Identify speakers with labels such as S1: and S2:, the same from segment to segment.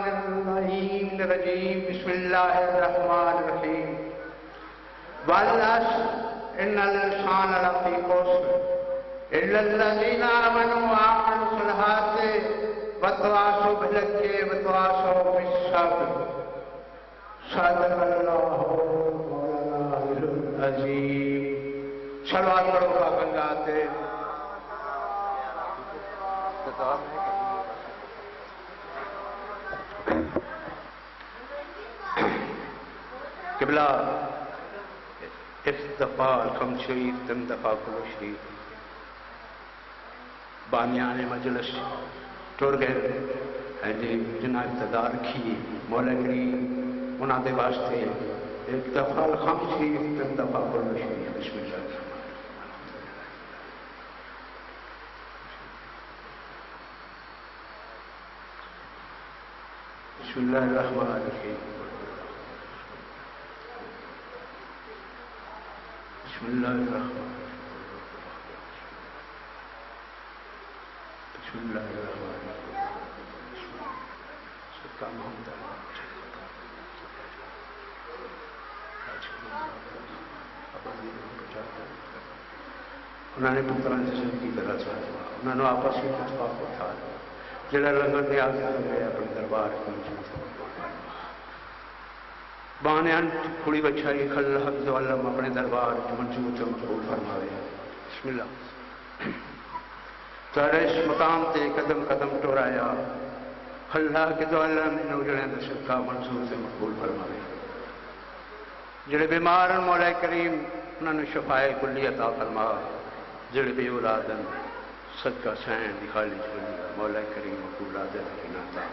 S1: اللعين الرجيم بسم الله الرحمن الرحيم والعصر إن الإنسان لفي خسر إلا الذين آمنوا وعملوا الصالحات وتواصوا بالحق وتواصوا بالصبر صدق الله مولانا العظيم صلوات پڑھو پاک اللہ تے قبلہ اس دفعہ الحمد شریف تن دفعہ کلو شریف بانیان مجلس ٹور گئے جی جنہ ابتدا رکھی مولا کریم انہاں دے واسطے ایک دفعہ الحمد شریف تن دفعہ کلو شریف بسم اللہ بسم اللہ الرحمن الرحیم بسم اللہ الرحمن بسم اللہ الرحمن صدقہ محمد انہوں نے پتران سے سنتی کرا چاہتا انہوں نے آپس میں اتفاق اٹھا جڑا لنگر دے آگے گئے اپنے دربار کو بانیان کھڑی بچھائی خل حفظ علم اپنے دربار کو منظور سے مقبول فرماوے بسم اللہ تارے اس مقام تے قدم قدم ٹورایا اللہ کے دو اللہ نے نوجڑیں دے صدقہ منظور سے مقبول فرماوے جڑے بیمارن مولا کریم انہوں نے شفائے کلی عطا فرما جڑے بے اولادن صدقہ سین دکھالی چھوڑی مولا کریم مقبول آدھر کی ناتا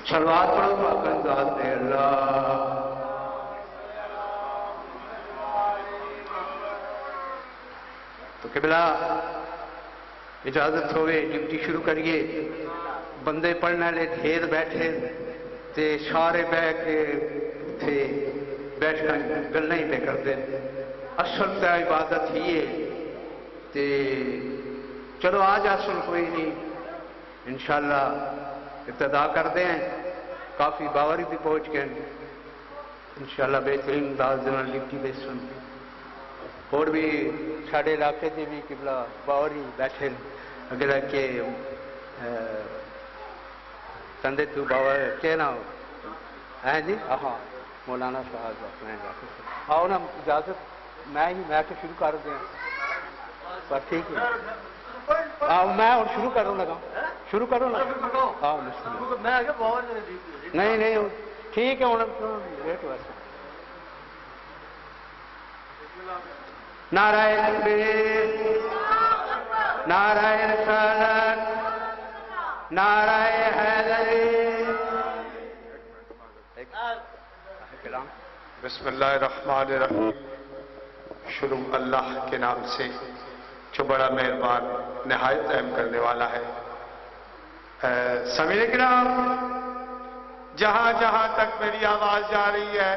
S1: صلوات پڑھو پاکن ذات اللہ تو قبلہ اجازت ہوئے ڈیوٹی شروع کریے بندے پڑھنے لے ڈھیر بیٹھے تے سارے بیٹھ کے تھے بیٹھ کر گلیں ہی پہ کرتے اصل تا عبادت ہی ہے تے چلو آج اصل کوئی نہیں انشاءاللہ ابتدا کر دیں کافی باوری بھی پہنچ گئے انشاءاللہ بہترین انداز دینا لکھی بے سن اور بھی ساڑھے علاقے دے بھی قبلہ باوری بیٹھے اگر کہ تندے تو باور کیا نہ ہو ہیں جی ہاں مولانا صاحب اپنے علاقے سے آؤ نا اجازت میں کہ شروع کر دیں پر ٹھیک ہے میں اور شروع کروں لگا شروع کروں لگا نہیں ٹھیک ہے لیٹ ویسے نعرہ تکبیر نعرہ رسالت نعرہ حیدری
S2: بسم اللہ الرحمن الرحیم شروع اللہ کے نام سے جو بڑا مہربان نہایت رحم کرنے والا ہے سامعین کرام جہاں جہاں تک میری آواز جا رہی ہے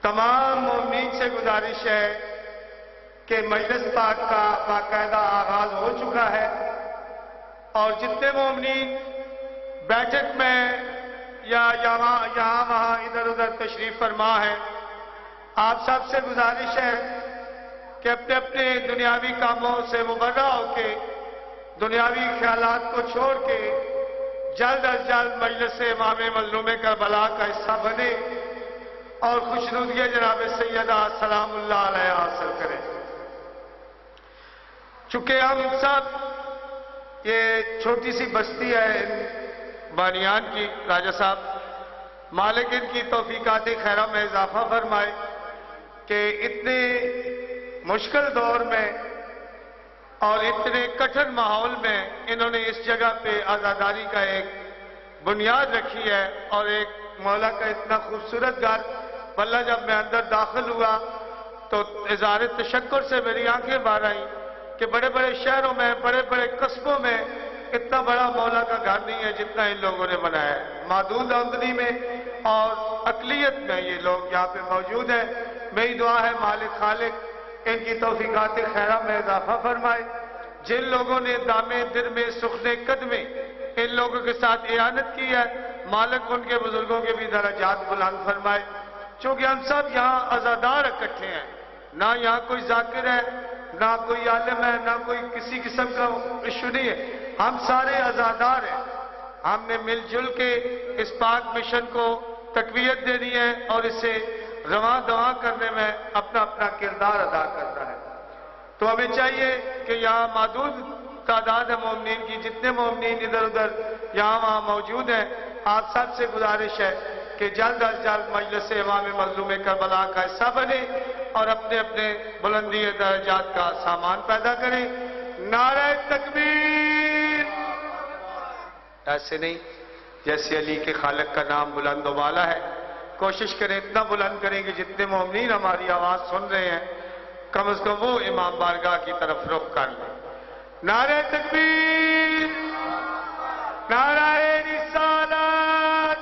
S2: تمام مومنین سے گزارش ہے کہ مجلس پاک کا باقاعدہ آغاز ہو چکا ہے اور جتنے مومنین بیٹھک میں یا یہاں وہاں ادھر ادھر تشریف فرما ہے آپ سب سے گزارش ہے کہ اپنے اپنے دنیاوی کاموں سے مبرہ ہو کے دنیاوی خیالات کو چھوڑ کے جلد از جلد مجلس امام مظلوم کربلا کا حصہ بنے اور خوشنودی جناب سیدہ سلام اللہ علیہ حاصل کریں چونکہ ہم سب یہ چھوٹی سی بستی ہے بانیان کی راجہ صاحب مالک ان کی توفیقات خیرہ میں اضافہ فرمائے کہ اتنے مشکل دور میں اور اتنے کٹھن ماحول میں انہوں نے اس جگہ پہ آزاداری کا ایک بنیاد رکھی ہے اور ایک مولا کا اتنا خوبصورت گھر واللہ جب میں اندر داخل ہوا تو اظہار تشکر سے میری آنکھیں باہر آئیں کہ بڑے بڑے شہروں میں بڑے بڑے قصبوں میں اتنا بڑا مولا کا گھر نہیں ہے جتنا ان لوگوں نے بنایا ہے محدود آمدنی میں اور اقلیت میں یہ لوگ یہاں پہ موجود ہیں میری دعا ہے مالک خالق ان کی توفیقات خیرہ میں اضافہ فرمائے جن لوگوں نے دامے در میں سخنے قدمے ان لوگوں کے ساتھ اعانت کی ہے، مالک ان کے بزرگوں کے بھی درجات بلند فرمائے۔ چونکہ ہم سب یہاں عزادار اکٹھے ہیں، نہ یہاں کوئی ذاکر ہے، نہ کوئی عالم ہے، نہ کوئی کسی قسم کا ایشو نہیں ہے، ہم سارے عزادار ہیں۔ ہم نے مل جل کے اس پاک مشن کو تقویت دینی ہے اور اسے رواں دواں کرنے میں اپنا اپنا کردار ادا کرنا ہے۔ تو ہمیں چاہیے کہ یہاں محدود تعداد ہے مومنین کی، جتنے مومنین ادھر ادھر یہاں وہاں موجود ہیں، آپ سب سے گزارش ہے کہ جلد از جلد مجلس امام مظلوم کربلا کا حصہ بنے اور اپنے اپنے بلندی درجات کا سامان پیدا کریں۔ نعرہ تکبیر! ایسے نہیں جیسے علی کے خالق کا نام بلند و بالا ہے، کوشش کریں اتنا بلند کریں کہ جتنے مومنین ہماری آواز سن رہے ہیں کم از کم وہ امام بارگاہ کی طرف رخ کر لیں۔ نعرہ تکبیر! نعرہ رسالت!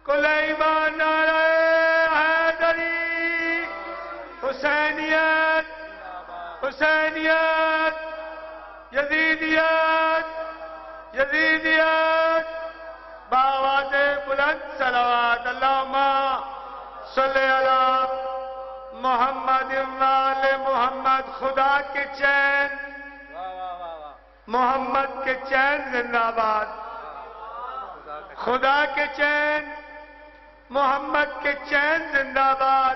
S2: کل ایمان! نعرہ حیدری! حسینیت! حسینیت! یزیدیت! یزیدیت! بآواز بلند صلوات اللہم صلی علی محمد وآل محمد۔ خدا کے چین، محمد کے چین زندہ باد، خدا کے چین، محمد کے چین زندہ باد،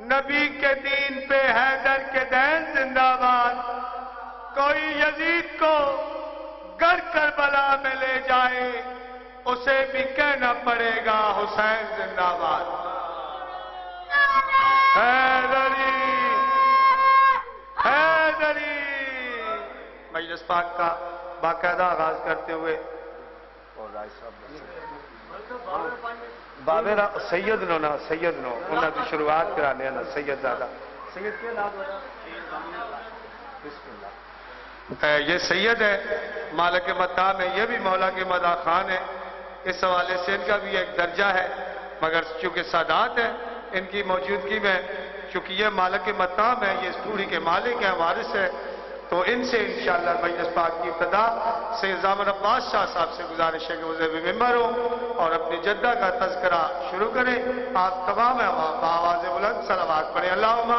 S2: نبی کے دین پہ حیدر کے دین زندہ باد۔ کوئی یزید کو گر کربلا میں لے جائے اسے بھی کہنا پڑے گا حسین زندہ باد۔ حیدری! حیدری! مجلس پاک کا باقاعدہ آغاز کرتے ہوئے بابے سید نو نا سید نو انہوں کی شروعات کرانے نا سید زیادہ سید کے نام یہ سید ہے، مالک مطام ہے، یہ بھی مولا کے مداح خان ہے، اس حوالے سے ان کا بھی ایک درجہ ہے، مگر چونکہ سادات ہے ان کی موجودگی میں، چونکہ یہ مالک مطام ہے، یہ اس پوری کے مالک ہیں، وارث ہے، تو ان سے انشاءاللہ مجلس پاک کی ابتدا سید زامن عباس شاہ صاحب سے گزارش ہے کہ وہ زیب ممبر ہوں اور اپنی جدہ کا تذکرہ شروع کریں۔ آپ تمام بآواز بلند صلوات پڑھیں۔ اللہم